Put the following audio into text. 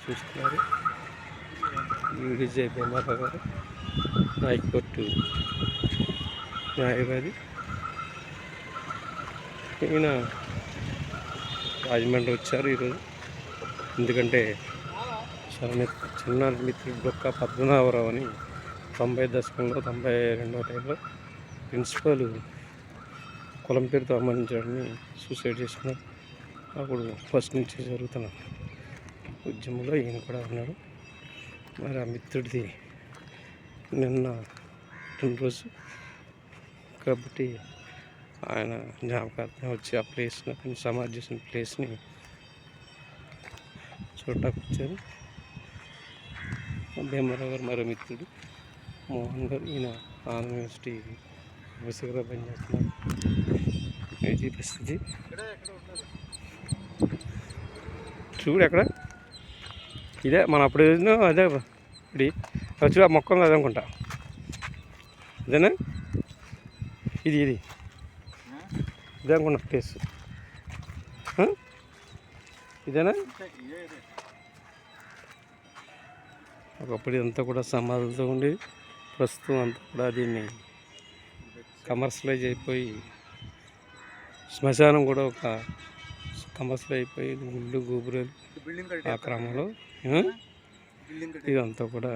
చూస్తున్నారు. విజయ్ భీమారావు గారు హైకోర్టు న్యాయవాది. ఈయన రాజమండ్రి వచ్చారు ఈరోజు. ఎందుకంటే చిన్నారి మిత్రుడు డొక్కా పద్మనాభరావు అని 90 దశకంలో 92వ టైంలో ప్రిన్సిపల్ కులం పేరుతో అవమానించాడని సూసైడ్ చేసుకున్నాడు. అప్పుడు ఫస్ట్ నుంచి జరుగుతున్న ఉద్యమంలో ఈయన కూడా ఉన్నాడు. మరి ఆ మిత్రుడిది నిన్న రోజు కాబట్టి ఆయన జ్ఞాపకార్థం వచ్చి ఆ ప్లేస్ని సమాధి చేసిన ప్లేస్ని చూడటానికి వచ్చారు. భీమారావు గారు మరో మిత్రుడు మోహన్ గారు, ఈయన ఆంధ్ర యూనివర్సిటీ ప్రొఫెసర్గా పనిచేస్తున్నారు. ఇది పరిస్థితి. చూడు ఎక్కడ ఇదే మన అప్పుడు అదే ఇప్పుడు చూడ మొక్కం కదా అనుకుంటా. అదేనా ఇది ఇదే అనుకున్నా ప్లేస్. ఇదేనా ఒకప్పుడు ఇదంతా కూడా సమాధులతో ఉండి ప్రస్తుతం అంతా కూడా దీన్ని కమర్షియలైజ్ అయిపోయి శ్మశానం కూడా ఒక కమర్షియల్ అయిపోయి గుళ్ళు గోపురాలు ఆ క్రమంలో ఇదంతా కూడా